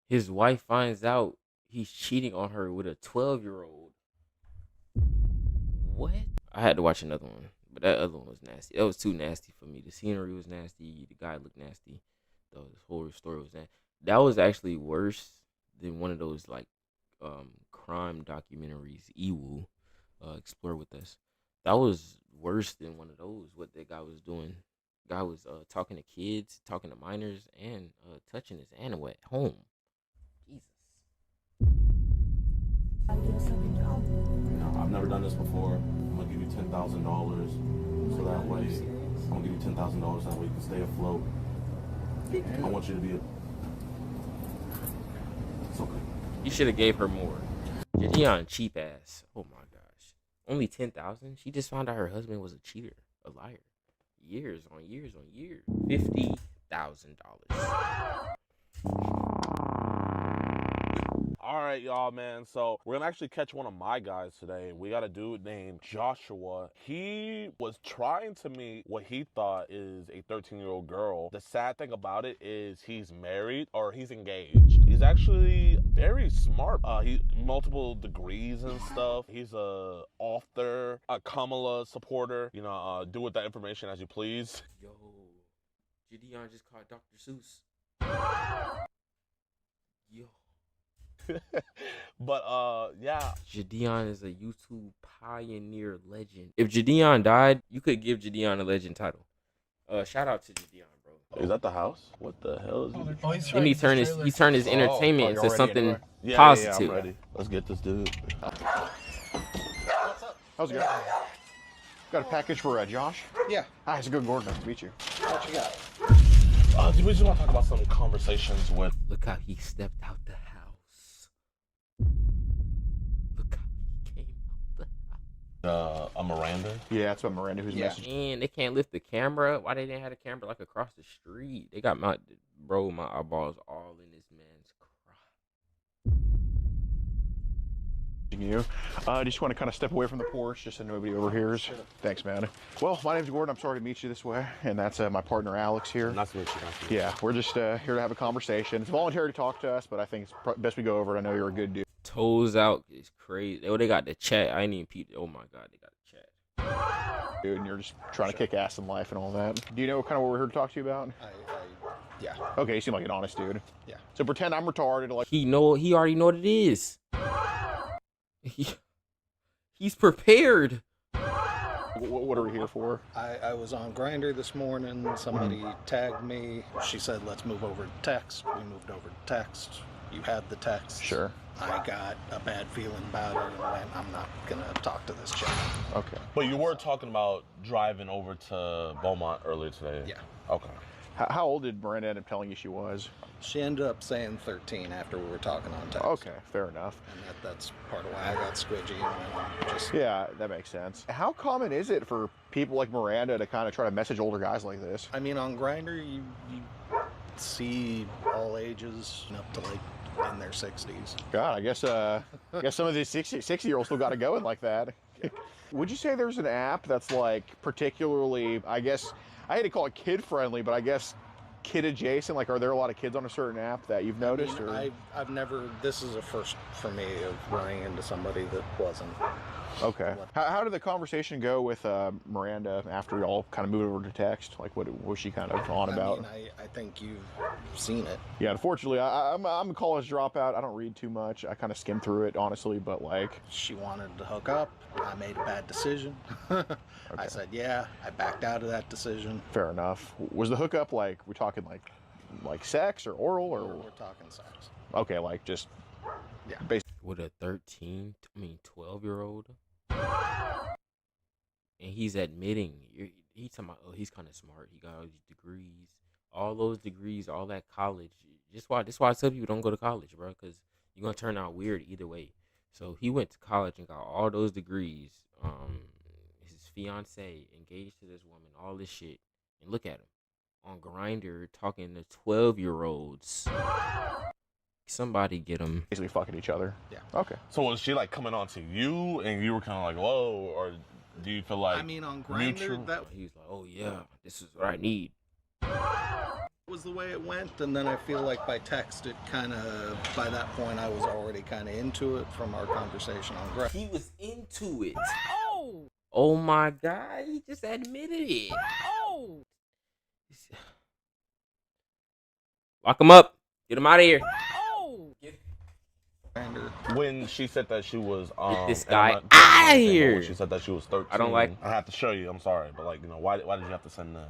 His wife finds out he's cheating on her with a 12-year-old. What? I had to watch another one, but that other one was nasty. That was too nasty for me. The scenery was nasty. The guy looked nasty. The whole story was nasty. That was actually worse than one of those like crime documentaries, Ewu, Explore With Us. That was worse than one of those. What that guy was doing. Guy was talking to kids, talking to minors, and touching his animal at home. Jesus. No, I've never done this before. I'm gonna give you $10,000 so that way I'm gonna give you $10,000 that way you can stay afloat. I want you to be a. It's okay. You should have gave her more. Gideon cheap ass. Oh my gosh. Only 10,000. She just found out her husband was a cheater, a liar. Years on years on years. $50,000. All right, y'all, man. So we're gonna actually catch one of my guys today. We got a dude named Joshua. He was trying to meet what he thought is a 13-year-old girl. The sad thing about it is he's married or he's engaged. He's actually very smart. He multiple degrees and stuff. He's a author, a Kamala supporter. You know, do with that information as you please. Yo, Gideon just caught Dr. Seuss. Yo. But yeah, Gideon is a YouTube pioneer legend. If Gideon died, you could give Gideon a legend title. Shout out to Gideon, bro. is that the house? What the hell is it? Oh, And he turned his entertainment into something Yeah, yeah, positive. I'm ready. Let's get this dude. What's up? How's it going? Got a package for Josh? Yeah. Hi, it's a good Gordon. Nice to meet you. What you got? We just want to talk about some conversations with. Look how he stepped out the house. Look how he came out the house. A Miranda. Yeah, that's what Miranda who's messaging. And they can't lift the camera. Why they didn't have a camera like across the street? They got my eyeballs all in this man's crotch. You. Just want to kind of step away from the porch just so nobody overhears. Sure. Thanks, man. Well, my name's Gordon. I'm sorry to meet you this way. And that's my partner, Alex, here. Nice to meet you. Yeah, we're just here to have a conversation. It's voluntary to talk to us, but I think it's best we go over it. I know you're a good dude. Toes out is crazy. Oh, they got the chat. I ain't even peeped. Oh my god, they got the chat. Dude, and you're just trying to kick ass in life and all that. Do you know kind of what we're here to talk to you about? Yeah. Okay, you seem like an honest dude. Yeah. So pretend I'm retarded. Like He already know what it is. He's prepared. What are we here for? I was on Grindr this morning. Somebody tagged me. She said, let's move over to text. We moved over to text. You had the text. Sure. I got a bad feeling about it and went, I'm not going to talk to this chick. Okay. But you were talking about driving over to Beaumont earlier today. Yeah. Okay. How old did Miranda end up telling you she was? She ended up saying 13 after we were talking on text. Okay, fair enough. And that's part of why I got squidgy and went just... Yeah, that makes sense. How common is it for people like Miranda to kind of try to message older guys like this? I mean, on Grindr, you see all ages up to like in their 60s. God, I guess some of these 60-year-olds still got to go in like that. Would you say there's an app that's like particularly, I guess, I hate to call it kid-friendly, but I guess kid-adjacent? Like, are there a lot of kids on a certain app that you've noticed? I mean, I've never, this is a first for me of running into somebody that wasn't. Okay. How did the conversation go with Miranda after y'all kind of moved over to text? Like, what was she kind of on about? I mean, I think you've seen it. Yeah, unfortunately, I'm a college dropout. I don't read too much. I kind of skim through it, honestly, but like... She wanted to hook up. I made a bad decision. Okay. I said, yeah, I backed out of that decision. Fair enough. Was the hookup like, we're talking like sex or oral or? We're talking sex. Okay, like just... Yeah. With a 12-year-old. And he's admitting, he's talking about, oh, he's kind of smart. He got all these degrees. All those degrees, all that college. That's why I tell people don't go to college, bro, because you're going to turn out weird either way. So he went to college and got all those degrees. His fiance engaged to this woman, all this shit. And look at him on Grindr talking to 12-year-olds. Somebody get him. Basically fucking each other. Yeah. Okay. So was she like coming on to you and you were kind of like, whoa, or do you feel like... I mean, on Grindr, that He was like, oh yeah, this is what I need. was was the way it went, and then I feel like by text, it kind of, by that point, I was already kind of into it from our conversation on Greg. He was into it. Oh my God, he just admitted it. Lock him up. Get him out of here. When she said that she was Get this and I'm guy not taking outta anything, but here. when she said that she was 13. I don't like. I have to show you. I'm sorry, but like, you know, why did you have to send this?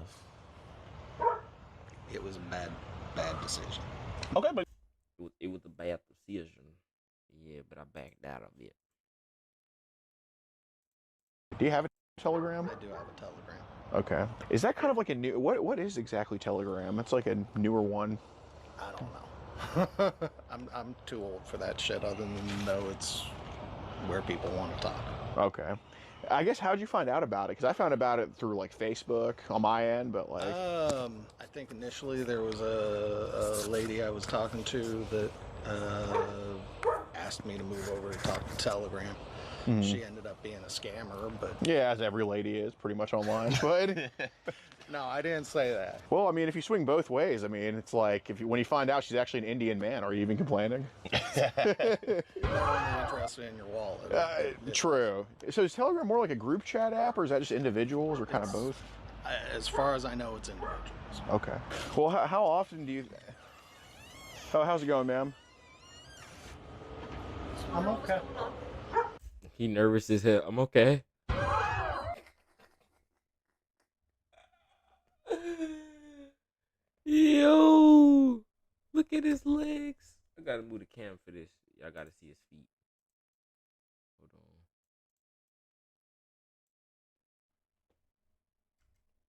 It was a bad decision. Okay, but It was a bad decision. Yeah, but I backed out of it. Do you have a Telegram? I do have a Telegram. Okay. Is that kind of like a new? What is exactly Telegram? It's like a newer one. I don't know. I'm too old for that shit, other than to know it's where people want to talk. Okay. I guess how'd you find out about it? Because I found about it through like Facebook on my end, but like. I think initially there was a lady I was talking to that asked me to move over to talk to Telegram. Mhm. She ended up being a scammer, but Yeah, as every lady is pretty much online, but. no, I didn't say that. Well, I mean, if you swing both ways, I mean, it's like when you find out she's actually an Indian man, are you even complaining? You're only interested in your wallet. True. So is Telegram more like a group chat app, or is that just individuals, or kind of both? As far as I know, it's individuals. Okay. Well, how often do you? How's it going, ma'am? I'm okay. He nervous as hell. I'm okay. Yo, look at his legs. I gotta move the cam for this. Y'all gotta see his feet. Hold on.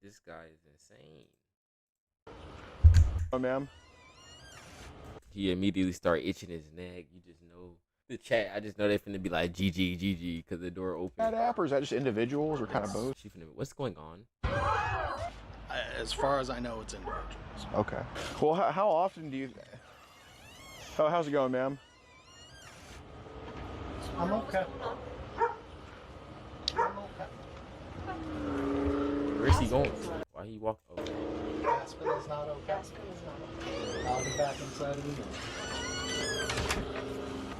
This guy is insane. Oh, ma'am. He immediately start itching his neck. You just know the chat. I just know they finna be like GG because the door open. That app, or is that just individuals, or kind of both? She finna. What's going on? As far as I know, it's individuals. Okay. Well, how often do you? How's it going, ma'am? I'm okay. Where's he going? Why he walk? Oh. Aspen is not okay. I'll be back inside of the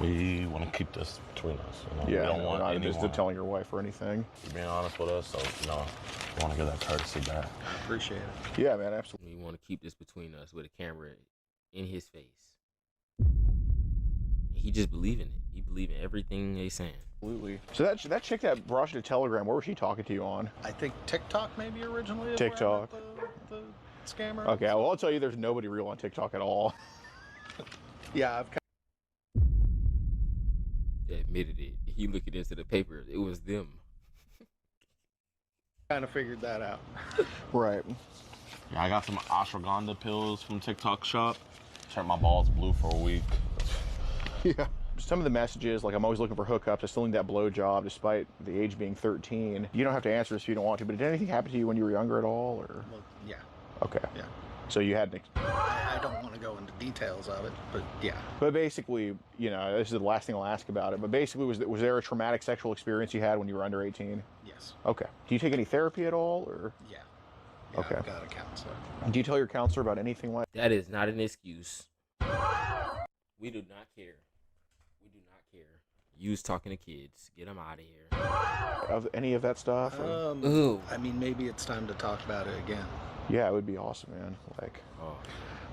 minute. we want to keep this between us. You know? Yeah, we don't want not anyone just telling your wife or anything. being honest with us, so you know, we want to give that courtesy back. Appreciate it. Yeah, man, absolutely. We want to keep this between us with a camera in his face. He just believe in it. He believe in everything they saying. Absolutely. So that chick that brought you to Telegram, what was she talking to you on? I think TikTok maybe originally. is TikTok. where I met the scammer. Okay, well, I'll tell you, there's nobody real on TikTok at all. Yeah, I've Admitted it. He looked into the paper. It was them. kind of figured that out. Right. Yeah, I got some ashwagandha pills from TikTok shop. Turned my balls blue for a week. Yeah. Some of the messages, like I'm always looking for hookups, I still need that blowjob despite the age being 13. You don't have to answer this if you don't want to, but did anything happen to you when you were younger at all, or? Well, yeah. Okay. Yeah. So you had an I don't want to go into details of it, but yeah. But basically, you know, this is the last thing I'll ask about it, but basically, was there a traumatic sexual experience you had when you were under 18? Yes. Okay. Do you take any therapy at all, or? Yeah. Yeah, Okay. I've got a counselor. Do you tell your counselor about anything like That is not an excuse. We do not care. We do not care. You was talking to kids. Get them out of here. of any of that stuff? or- Ooh. I mean, maybe it's time to talk about it again. Yeah, it would be awesome, man. Like, Oh.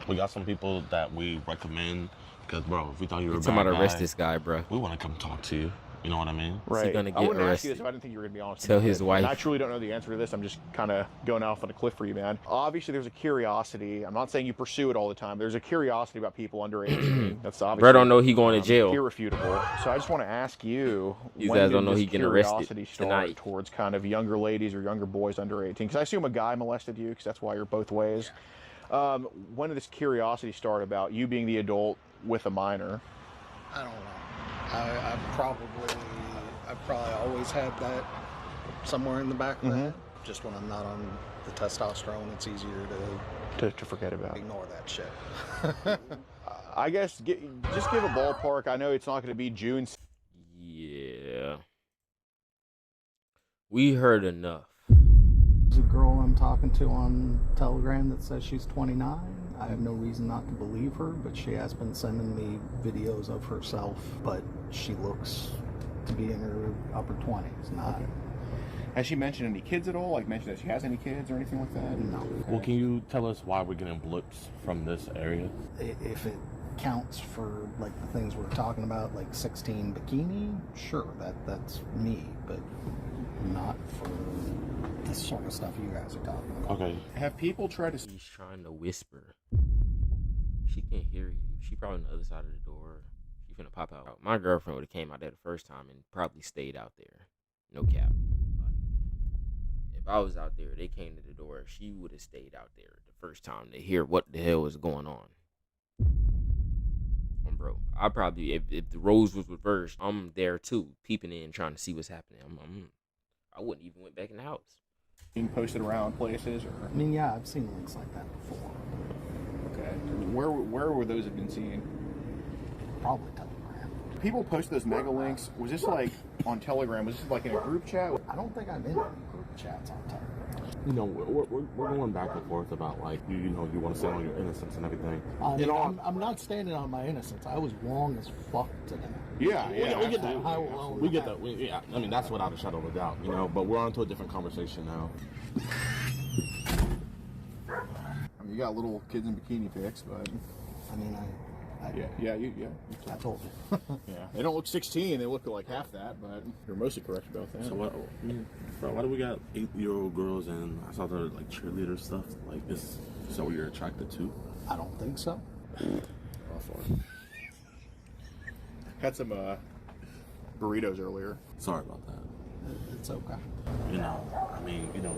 We got some people that we recommend because, bro, if we thought you were a You bad talking about arrest guy, this guy, bro. we want to come talk to you. You know what I mean? right. gonna I get wouldn't ask you this arrested? if I didn't think you were gonna be honest. Tell about his it. wife. And I truly don't know the answer to this. I'm just kind of going off on a cliff for you, man. Obviously, there's a curiosity. I'm not saying you pursue it all the time. There's a curiosity about people under 18. That's obviously. Bro don't know he going to jail. Irrefutable. So I just want to ask you. These when guys did don't know this he getting arrested curiosity start tonight. towards kind of younger ladies or younger boys under 18? Because I assume a guy molested you, because that's why you're both ways. When did this curiosity start about you being the adult with a minor? I don't know. I've probably always had that somewhere in the back of the head. Just when I'm not on the testosterone, it's easier To forget to about. ignore that shit. I guess just give a ballpark. I know it's not going to be June. Yeah. We heard enough. There's a girl I'm talking to on Telegram that says she's 29, I have no reason not to believe her, but she has been sending me videos of herself, but she looks to be in her upper 20s, not... Okay. Has she mentioned any kids at all? Like mentioned that she has any kids or anything like that? No. Well, can you tell us why we're getting blips from this area? If it counts for like the things we're talking about, like 16 bikini, sure, that's me, but not for this sort of stuff you guys are talking about. Okay. Have people tried to... She's trying to whisper. She can't hear you. She probably on the other side of the door. She finna pop out. My girlfriend would have came out there the first time and probably stayed out there. No cap. If I was out there, they came to the door, she would have stayed out there the first time to hear what the hell was going on. Bro, I probably, if the roles was reversed, I'm there too, peeping in, trying to see what's happening. I wouldn't even went back in the house. being posted around places? Or... I mean, yeah, I've seen links like that before. Okay. Where would those have been seen? Probably Telegram. People post those mega links. Was this like on Telegram? Was this like in a group chat? I don't think I'm in any group chats on Telegram. You know, we're going back and forth about like you know you want to stand on your innocence and everything. You know, I'm not standing on my innocence. I was wrong as fuck today. Yeah, we get that. Absolutely. We get that. Yeah, I mean that's without a shadow of a doubt. You know, but we're on to a different conversation now. I mean, you got little kids in bikini pics, but I mean, I told you. yeah, they don't look 16. They look like half that, but you're mostly correct about that. So why do we got 8-year-old girls and I saw the like cheerleader stuff? Like is that what you're attracted to? I don't think so. Had some burritos earlier. Sorry about that. It's okay. You know, I mean, you know.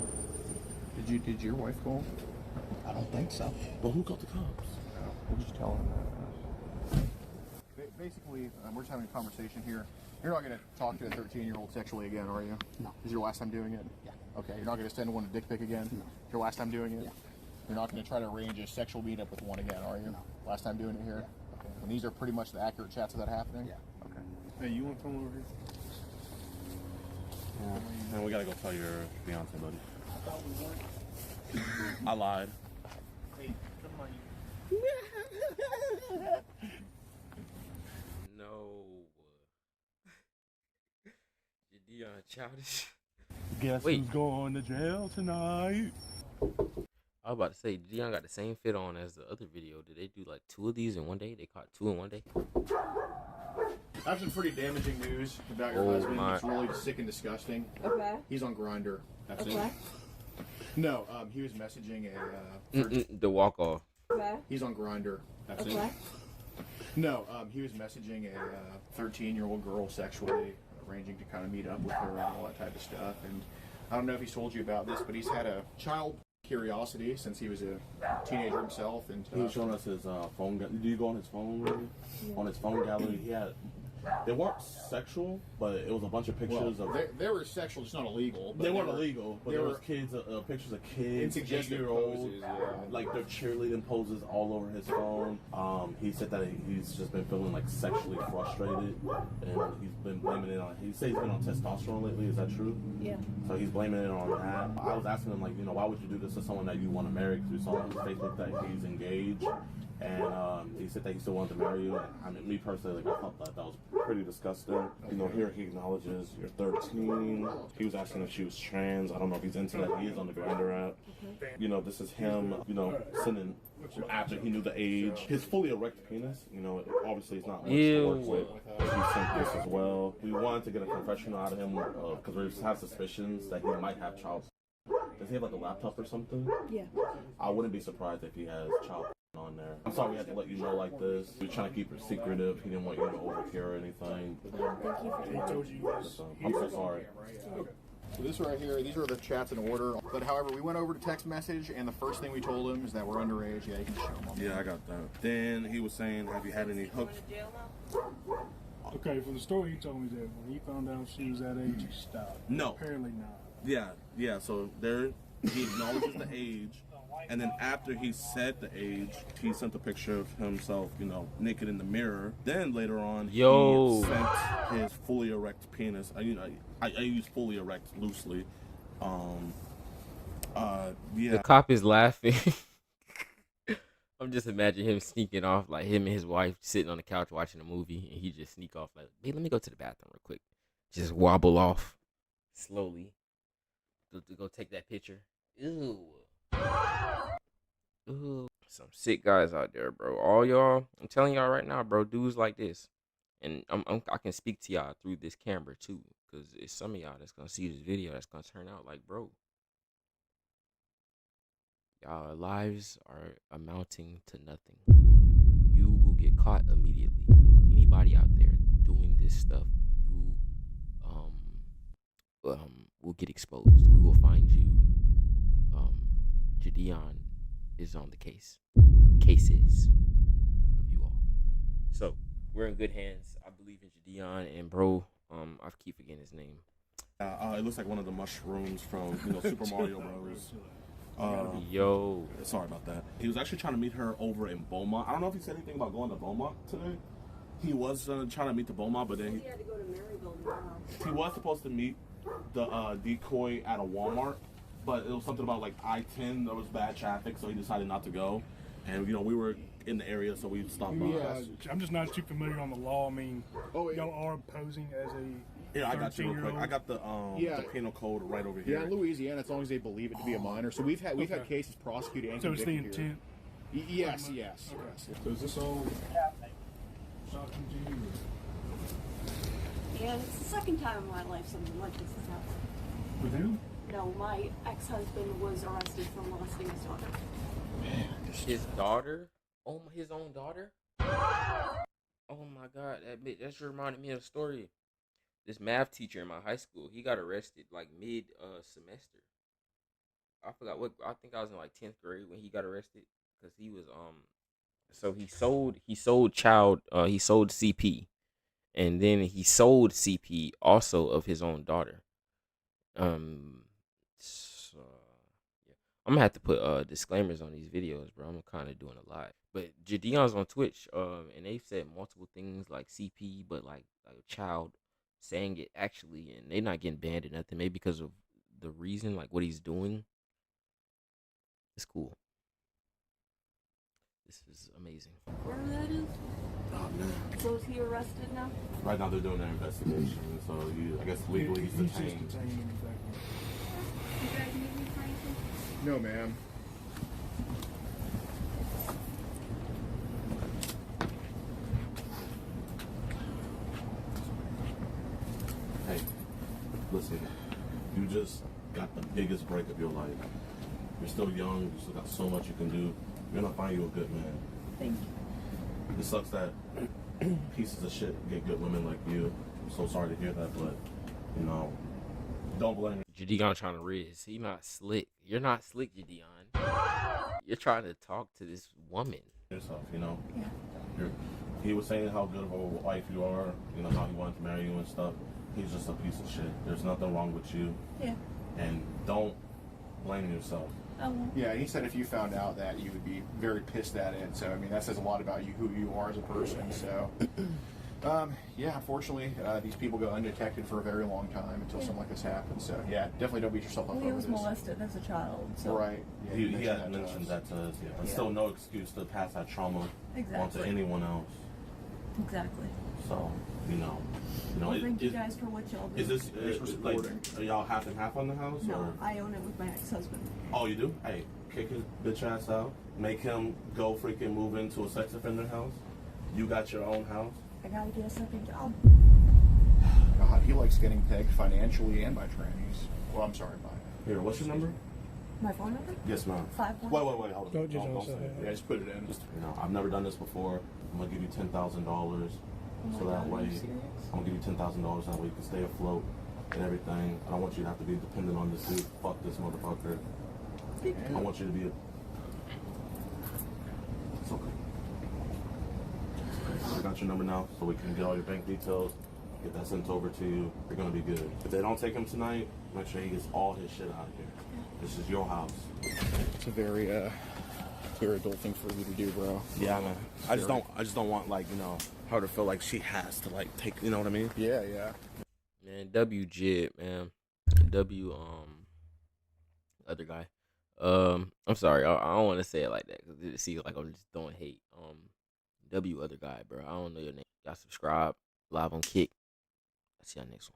Did your wife call? I don't think so. Well, who called the cops? We'll just tell them. Basically, we're just having a conversation here. You're not going to talk to a 13-year-old sexually again, are you? No. Is your last time doing it? Yeah. Okay. You're not going to send one a dick pic again? No. Your last time doing it? Yeah. You're not going to try to arrange a sexual meetup with one again, are you? No. Last time doing it here? Yeah. Okay. And these are pretty much the accurate chats of that happening? Yeah. Okay. Hey, you want to come over here? Yeah. And we gotta go tell your fiance, buddy. I thought we weren't. I lied. Hey, come on. No. Dion childish. Guess Wait. who's going to jail tonight? I was about to say, Dion got the same fit on as the other video. Did they do like 2 of these in one day? They caught 2 in one day? I have some pretty damaging news about your Oh, husband. my. It's really sick and disgusting. Okay. He's on Grindr. That's Okay. it. No, he was messaging a... The walk off. Okay. He's on Grindr. That's Okay. it. No, he was messaging a 13-year-old girl sexually, arranging to kind of meet up with her and all that type of stuff. And I don't know if he's told you about this, but he's had a child curiosity since he was a teenager himself. And He was showing us his phone. Did you go on his phone? Really? On his phone gallery, he had. They weren't sexual, but it was a bunch of pictures of. they were sexual, just not illegal. But They weren't illegal, but they there were were kids, pictures of kids, suggestive 8-year-olds, poses, yeah. like their cheerleading poses all over his phone. He said that he's just been feeling like sexually frustrated, and he's been blaming it on. He said he's been on testosterone lately. Is that true? Yeah. So he's blaming it on that. I was asking him, like, you know, why would you do this to someone that you want to marry? Because we saw on his Facebook that he's engaged, and he said that he still wanted to marry you. And, I mean, me personally, like, I thought that was pretty disgusting. You know, here he acknowledges you're 13. He was asking if she was trans. I don't know if he's into that. He is on the Grindr app. You know, this is him, you know, sending after he knew the age. His fully erect penis, you know, obviously it's not much to work with. He sent this as well. We wanted to get a confession out of him because we have suspicions that he might have child. Does he have like a laptop or something? Yeah. I wouldn't be surprised if he has child on there. I'm sorry we had to let you know like this. We were trying to keep it secretive. He didn't want you to overhear or anything. Thank you for He told you guys. I'm so sorry. So this right here, these are the chats in order. But however, we went over to text message, and the first thing we told him is that we're underage. Yeah, you can show them. Yeah, I got that. Then he was saying, have you had any hooks? Okay, from the story he told me that when he found out she was that age, he stopped. No. Apparently not. Yeah. So there, he acknowledges the age, and then after he said the age, he sent a picture of himself, you know, naked in the mirror. Then later on, Yo. he sent his fully erect penis. I use fully erect loosely. Yeah. The cop is laughing. I'm just imagining him sneaking off, like him and his wife sitting on the couch watching a movie, and he just sneak off like, "Hey, let me go to the bathroom real quick." Just wobble off slowly to go take that picture. Ew. Ooh. Some sick guys out there, bro. All y'all, I'm telling y'all right now, bro. Dudes like this, and I can speak to y'all through this camera too, cause it's some of y'all that's gonna see this video that's gonna turn out like, bro, y'all lives are amounting to nothing. You will get caught immediately. Anybody out there doing this stuff, you will get exposed. We will find you. Jadeon is on the cases of you all. So we're in good hands. I believe in Jadeon and bro. I keep forgetting his name. It looks like one of the mushrooms from Super Mario Bros. Yo, Sorry about that. He was actually trying to meet her over in Beaumont. I don't know if he said anything about going to Beaumont today. He was trying to meet the Beaumont, but then he had to go to Maryville tomorrow. he was supposed to meet the decoy at a Walmart, but it was something about like I-10. There was bad traffic, so he decided not to go. And we were in the area, so we stopped by. Yeah, I'm just not too familiar on the law. I mean, Oh, yeah. y'all are posing as a Yeah, I got you real quick. 13-year-old. I got the penal code right over Yeah, here. in Louisiana, as long as they believe it to be a minor. So we've had Okay. cases prosecuted and So it's the convicted intent. here. Yes. Okay. Yes. So is this all shocking to you? Yeah, it's the second time in my life something like this has happened. With who? No, my ex-husband was arrested for molesting his daughter. his daughter. Oh, his own daughter. Oh my God, that just reminded me of a story. This math teacher in my high school, he got arrested like mid semester. I forgot what. I think I was in like 10th grade when he got arrested because he was So he sold CP, and then he sold CP also of his own daughter. So, yeah. I'm gonna have to put disclaimers on these videos, bro. I'm kind of doing a lot. But Jadeon's on Twitch, and they've said multiple things like CP, but like a child saying it actually, and they're not getting banned or nothing. Maybe because of the reason, like what he's doing. It's cool. This is amazing. Where that is? Oh man. So is he arrested now? Right now they're doing their investigation, so I guess legally he's He's just detained. detained in fact. You guys need me for anything? No, ma'am. Hey, listen, you just got the biggest break of your life. You're still young, you still got so much you can do. You're gonna find you a good man. Thank you. It sucks that pieces of shit get good women like you. I'm so sorry to hear that, but don't blame me. Jadeon trying to riz. He not slick. You're not slick, Jadeon. You're trying to talk to this woman. Yourself, Yeah. He was saying how good of a wife you are, how he wanted to marry you and stuff. He's just a piece of shit. There's nothing wrong with you. Yeah. And don't blame yourself. I won't. Yeah, he said if you found out that you would be very pissed at it. So, I mean, that says a lot about you, who you are as a person. So, yeah, unfortunately, these people go undetected for a very long time until something like this happens. So, yeah, definitely don't beat yourself up Well, over he was this. molested as a child. So. Right. Yeah, He mentioned had to mentioned us. that to us, yeah. But Yeah. still no excuse to pass that trauma onto Exactly. anyone else. Exactly. So, Well, thank you guys for what y'all do. Is this Thanks for like, supporting. are y'all half and half on the house? No, Or? I own it with my ex-husband. Oh, you do? Hey, kick his bitch ass out. Make him go freaking move into a sex offender house. You got your own house. I gotta get a second job. God, he likes getting pegged financially and by trannies. Well, I'm sorry, by. Here, what's your number? My phone number? Yes, ma'am. 51. Wait, hold on. Don't just Don't say say it. it. Yeah, just put it in. Just, I've never done this before. I'm gonna give you $10,000, Oh my so that God, are way you serious? I'm gonna give you $10,000. That way you can stay afloat and everything. I don't want you to have to be dependent on this dude. Fuck this motherfucker. I want you to be a. It's okay. I got your number now, so we can get all your bank details. Get that sent over to you. You're gonna be good. If they don't take him tonight, make sure he gets all his shit out of here. This is your house. It's a very, very adult thing for you to do, bro. Yeah, man. I just don't want her to feel like she has to take. You know what I mean? Yeah, yeah. Man, W Jib, man. W other guy. I'm sorry. I don't want to say it like that because it seems like I'm just throwing hate. W other guy, bro. I don't know your name. Y'all subscribe live on Kick. I'll see y'all next one.